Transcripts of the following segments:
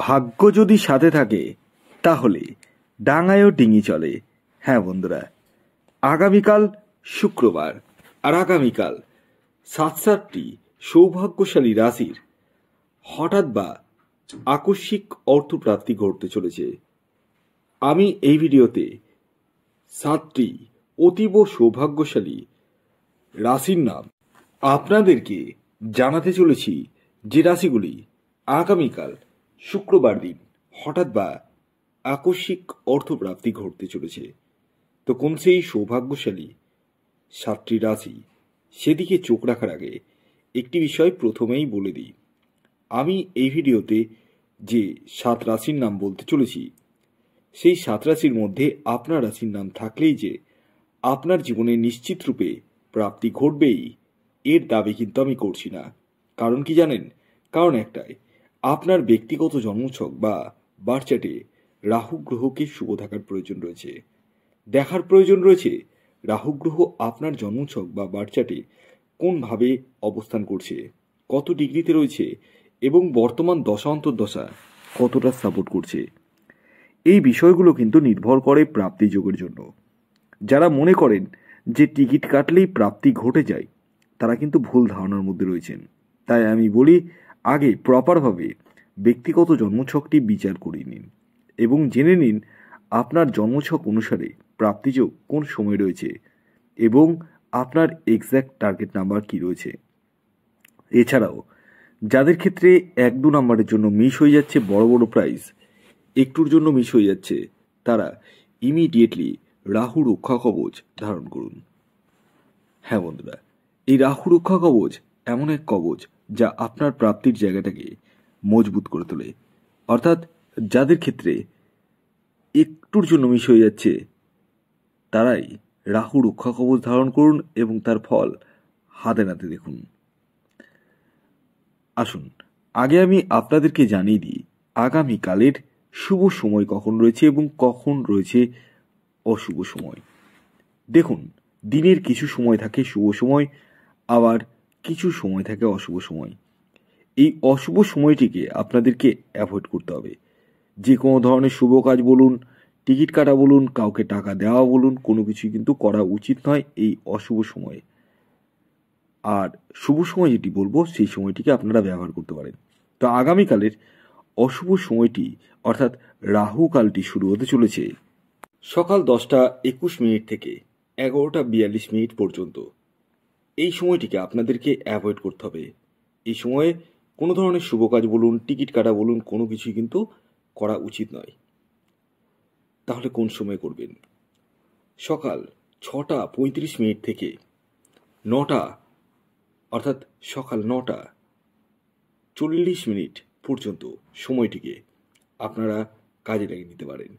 ভাগ্য যদি সাথে থাকে তাহলে ডাঙায়ও ডিঙি চলে। হ্যাঁ বন্ধুরা, আগামীকাল শুক্রবার, আর আগামীকাল 7টি সৌভাগ্যশালী রাশির হঠাৎ বা আকস্মিক অর্থপ্রাপ্তি ঘটতে চলেছে। আমি এই ভিডিওতে 7টি অতীব সৌভাগ্যশালী রাশির নাম আপনাদেরকে জানাতে চলেছি, যে রাশিগুলি আগামীকাল শুক্রবার দিন হঠাৎ বা আকস্মিক অর্থপ্রাপ্তি ঘটতে চলেছে। তো কোন সেই সৌভাগ্যশালী 7টি রাশি, সেদিকে চোখ রাখার আগে একটি বিষয় প্রথমেই বলে দিই। আমি এই ভিডিওতে যে 7 রাশির নাম বলতে চলেছি, সেই 7 রাশির মধ্যে আপনার রাশির নাম থাকলেই যে আপনার জীবনে নিশ্চিত রূপে প্রাপ্তি ঘটবেই, এর দাবি কিন্তু আমি করছি না। কারণ কি জানেন? কারণ একটাই, আপনার ব্যক্তিগত জন্মছক বা বার্থ চার্টে রাহু গ্রহকে শুভ থাকার প্রয়োজন রয়েছে। দেখার প্রয়োজন রয়েছে রাহু গ্রহ আপনার জন্মছক বা বার্থ চার্টে কোনভাবে অবস্থান করছে, কত ডিগ্রিতে রয়েছে এবং বর্তমান দশা অন্তর্দশা কতটা সাপোর্ট করছে। এই বিষয়গুলো কিন্তু নির্ভর করে প্রাপ্তি যোগের জন্য। যারা মনে করেন যে টিকিট কাটলেই প্রাপ্তি ঘটে যায়, তারা কিন্তু ভুল ধারণার মধ্যে রয়েছেন। তাই আমি বলি, আগে প্রপারভাবে ব্যক্তিগত জন্মছকটি বিচার করে নিন এবং জেনে নিন আপনার জন্মছক অনুসারে প্রাপ্তিযোগ কোন সময় রয়েছে এবং আপনার এক্স্যাক্ট টার্গেট নাম্বার কি রয়েছে। এছাড়াও যাদের ক্ষেত্রে 1-2 নাম্বারের জন্য মিস হয়ে যাচ্ছে বড় বড় প্রাইজ, একটুর জন্য মিস হয়ে যাচ্ছে, তারা ইমিডিয়েটলি রাহু রক্ষা কবচ ধারণ করুন। হ্যাঁ বন্ধুরা, এই রাহু রক্ষা কবচ এমন এক কবচ যা আপনার প্রাপ্তির জায়গাটাকে মজবুত করে তোলে। অর্থাৎ যাদের ক্ষেত্রে একটুর জন্য মিস হয়ে যাচ্ছে, তারাই রাহু রক্ষা কবচ ধারণ করুন এবং তার ফল হাতে নাতে দেখুন। আসুন আগে আমি আপনাদেরকে জানিয়ে দিই আগামীকালের শুভ সময় কখন রয়েছে এবং কখন রয়েছে অশুভ সময়। দেখুন, দিনের কিছু সময় থাকে শুভ সময়, আবার কিছু সময় থাকে অশুভ সময়। এই অশুভ সময়টিকে আপনাদেরকে অ্যাভয়েড করতে হবে। যে কোনো ধরনের শুভ কাজ বলুন, টিকিট কাটা বলুন, কাউকে টাকা দেওয়া বলুন, কোনো কিছুই কিন্তু করা উচিত নয় এই অশুভ সময়ে। আর শুভ সময় যেটি বলবো, সেই সময়টিকে আপনারা ব্যবহার করতে পারেন। তো আগামীকালের অশুভ সময়টি অর্থাৎ রাহু কালটি শুরু হতে চলেছে সকাল 10:21 থেকে 11:42 পর্যন্ত। এই সময়টিকে আপনাদেরকে অ্যাভয়েড করতে হবে। এই সময়ে কোনো ধরনের শুভ কাজ বলুন, টিকিট কাটা বলুন, কোনো কিছুই কিন্তু করা উচিত নয়। তাহলে কোন সময় করবেন? সকাল 6:35 থেকে 9টা, অর্থাৎ সকাল 9:40 পর্যন্ত সময়টিকে আপনারা কাজে লাগিয়ে নিতে পারেন।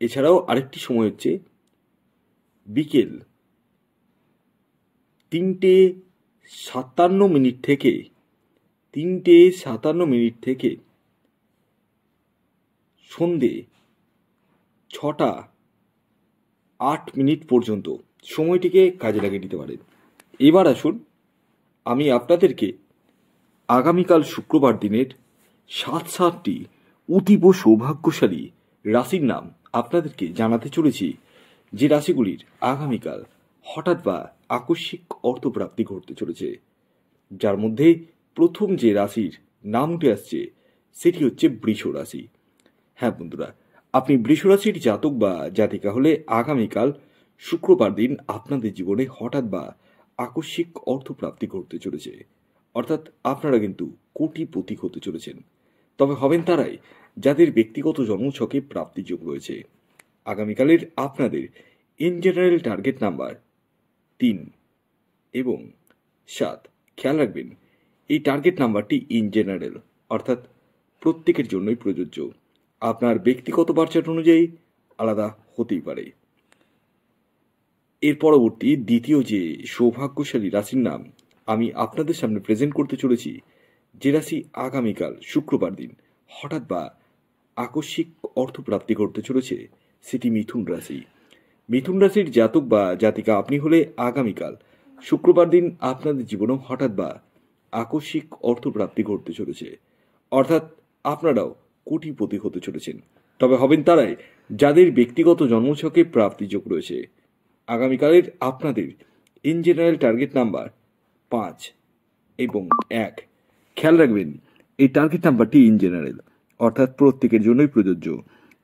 এছাড়াও আরেকটি সময় হচ্ছে বিকেল 3:57 থেকে সন্ধে 6:08 পর্যন্ত সময়টিকে কাজে লাগিয়ে নিতে পারেন। এবার আসুন আমি আপনাদেরকে আগামীকাল শুক্রবার দিনের 7টি অতীব সৌভাগ্যশালী রাশির নাম আপনাদেরকে জানাতে চলেছি, যে রাশিগুলির আগামীকাল হঠাৎ বা আকস্মিক অর্থপ্রাপ্তি ঘটতে চলেছে। যার মধ্যে প্রথম যে রাশির নাম উঠে আসছে সেটি হচ্ছে বৃষ রাশি। হ্যাঁ বন্ধুরা, আপনি বৃষ রাশির জাতক বা জাতিকা হলে আগামীকাল শুক্রবার দিন আপনাদের জীবনে হঠাৎ বা আকস্মিক অর্থপ্রাপ্তি ঘটতে চলেছে। অর্থাৎ আপনারা কিন্তু কোটিপতি হতে চলেছেন। তবে হবেন তারাই যাদের ব্যক্তিগত জন্মছকে প্রাপ্তিযোগ রয়েছে। আগামীকালের আপনাদের ইন জেনারেল টার্গেট নাম্বার 3 এবং 7। খেয়াল রাখবেন, এই টার্গেট নাম্বারটি ইন জেনারেল, অর্থাৎ প্রত্যেকের জন্যই প্রযোজ্য। আপনার ব্যক্তিগত বার্চার্ট অনুযায়ী আলাদা হতেই পারে। এর পরবর্তী দ্বিতীয় যে সৌভাগ্যশালী রাশির নাম আমি আপনাদের সামনে প্রেজেন্ট করতে চলেছি, যে রাশি আগামীকাল শুক্রবার দিন হঠাৎ বা আকস্মিক অর্থপ্রাপ্তি ঘটতে চলেছে, সেটি মিথুন রাশি। মিথুন রাশির জাতক বা জাতিকা আপনি হলে আগামীকাল শুক্রবার দিন আপনাদের জীবনেও হঠাৎ বা আকস্মিক অর্থপ্রাপ্তি ঘটতে চলেছে। অর্থাৎ আপনারাও কোটিপতি হতে চলেছেন। তবে হবেন তারাই যাদের ব্যক্তিগত জন্মছকে প্রাপ্তিযোগ রয়েছে। আগামীকালের আপনাদের ইন জেনারেল টার্গেট নাম্বার 5 এবং 1। খেয়াল রাখবেন এই টার্গেট নাম্বারটি ইন জেনারেল, অর্থাৎ প্রত্যেকের জন্যই প্রযোজ্য।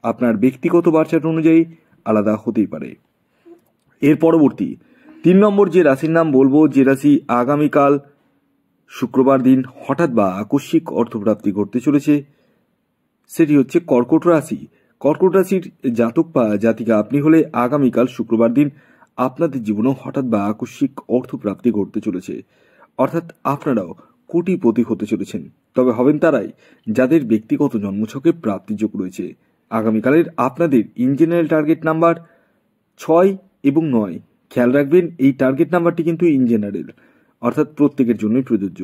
আপনার ব্যক্তিগত বার্চার্ট অনুযায়ী আলাদা হতেই পারে। এর পরবর্তী 3 নম্বর যে রাশির নাম বলবো, যে রাশি আগামীকাল শুক্রবার দিন হঠাৎ বা আকস্মিক অর্থপ্রাপ্তি ঘটতে চলেছে, সেটি হচ্ছে কর্কট রাশি। কর্কট রাশির জাতক বা জাতিকা আপনি হলে আগামীকাল শুক্রবার দিন আপনাদের জীবনেও হঠাৎ বা আকস্মিক অর্থপ্রাপ্তি ঘটতে চলেছে, অর্থাৎ আপনারাও কোটিপতি হতে চলেছেন। তবে হবেন তারাই যাদের ব্যক্তিগত জন্মছকে প্রাপ্তিযোগ রয়েছে। আগামীকালের আপনাদের ইন জেনারেল টার্গেট নাম্বার 6 এবং 9। খেয়াল রাখবেন এই টার্গেট নাম্বারটি কিন্তু ইন জেনারেল, অর্থাৎ প্রত্যেকের জন্যই প্রযোজ্য।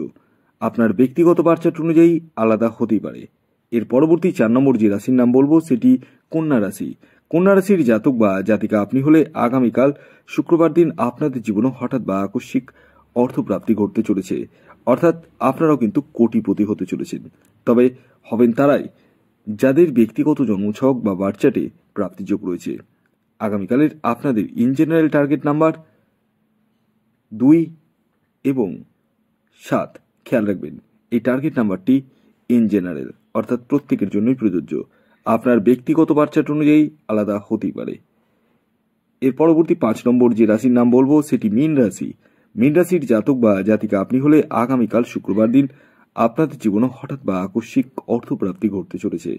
আপনার ব্যক্তিগত বার্চার্ট অনুযায়ী আলাদা হতেই পারে। এর পরবর্তী 4 নম্বর যে রাশির নাম বলবো সেটি কন্যা রাশি। কন্যা রাশির জাতক বা জাতিকা আপনি হলে আগামীকাল শুক্রবার দিন আপনাদের জীবনে হঠাৎ বা আকস্মিক অর্থপ্রাপ্তি ঘটতে চলেছে, অর্থাৎ আপনারাও কিন্তু কোটিপতি হতে চলেছেন। তবে হবেন তারাই যাদের ব্যক্তিগত জন্মছক বা বার্চার্টে প্রাপ্তিযোগ রয়েছে। আগামীকালের আপনাদের ইন জেনারেল টার্গেট নাম্বার 2 এবং 7। খেয়াল রাখবেন এই টার্গেট নাম্বারটি ইন জেনারেল, অর্থাৎ প্রত্যেকের জন্যই প্রযোজ্য। আপনার ব্যক্তিগত বার্চার্ট অনুযায়ী আলাদা হতেই পারে। এর পরবর্তী 5 নম্বর যে রাশির নাম বলবো সেটি মীন রাশি। মীন রাশির জাতক বা জাতিকা আপনি হলে আগামীকাল শুক্রবার দিন আপনাদের জীবনে হঠাৎ বা আকস্মিক অর্থপ্রাপ্তি ঘটতে চলেছে।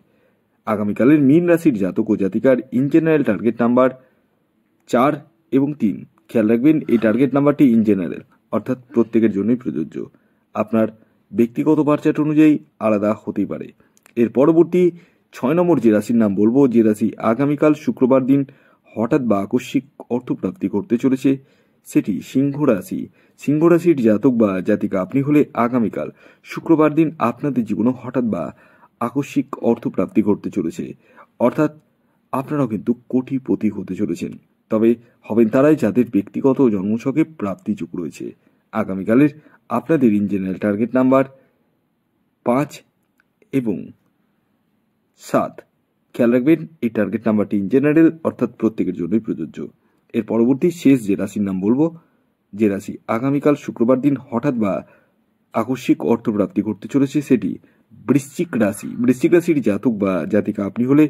আগামীকালের মীন রাশির জাতক ও জাতিকার ইন জেনারেল টার্গেট নাম্বার 4 এবং 3। খেয়াল রাখবেন এই টার্গেট নাম্বারটি ইন জেনারেল, অর্থাৎ প্রত্যেকের জন্যই প্রযোজ্য। আপনার ব্যক্তিগত বার্চার্ট অনুযায়ী আলাদা হতেই পারে। এর পরবর্তী 6 নম্বর যে রাশির নাম বলবো, যে রাশি আগামীকাল শুক্রবার দিন হঠাৎ বা আকস্মিক অর্থপ্রাপ্তি ঘটতে চলেছে, সেটি সিংহ রাশি। সিংহ রাশির জাতক বা জাতিকা আপনি হলে আগামীকাল শুক্রবার দিন আপনাদের জীবনে হঠাৎ বা আকস্মিক অর্থপ্রাপ্তি ঘটতে চলেছে, অর্থাৎ আপনারাও কিন্তু কোটিপতি হতে চলেছেন। তবে হবেন তারাই যাদের ব্যক্তিগত জন্মছকে প্রাপ্তিযোগ রয়েছে। আগামীকালের আপনাদের ইন জেনারেল টার্গেট নাম্বার 5 এবং 7। খেয়াল রাখবেন এই টার্গেট নাম্বারটি ইন জেনারেল, অর্থাৎ প্রত্যেকের জন্যই প্রযোজ্য। এর পরবর্তী শেষ যে রাশির নাম বলবো, যে রাশি আগামীকাল শুক্রবার দিন হঠাৎ বা আকস্মিক অর্থপ্রাপ্তি ঘটতে চলেছে, সেটি বৃশ্চিক রাশি। বৃশ্চিক রাশির জাতক বা জাতিকা আপনি হলে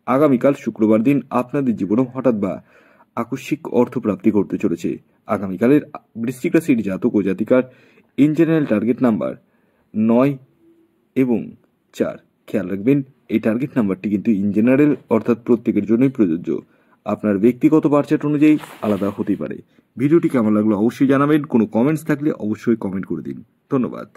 আগামীকাল শুক্রবার দিন আপনাদের জীবনে হঠাৎ বা আকস্মিক অর্থপ্রাপ্তি ঘটতে চলেছে। আগামীকালের বৃশ্চিক রাশির জাতক ও জাতিকার ইন জেনারেল টার্গেট নাম্বার 9 এবং 4। খেয়াল রাখবেন এই টার্গেট নাম্বারটি কিন্তু ইন জেনারেল, অর্থাৎ প্রত্যেকের জন্যই প্রযোজ্য। আপনার ব্যক্তিগত বার্চার্ট অনুযায়ী আলাদা হতেই পারে। ভিডিওটি কেমন লাগলো অবশ্যই জানাবেন। কোনো কমেন্টস থাকলে অবশ্যই কমেন্ট করে দিন। ধন্যবাদ।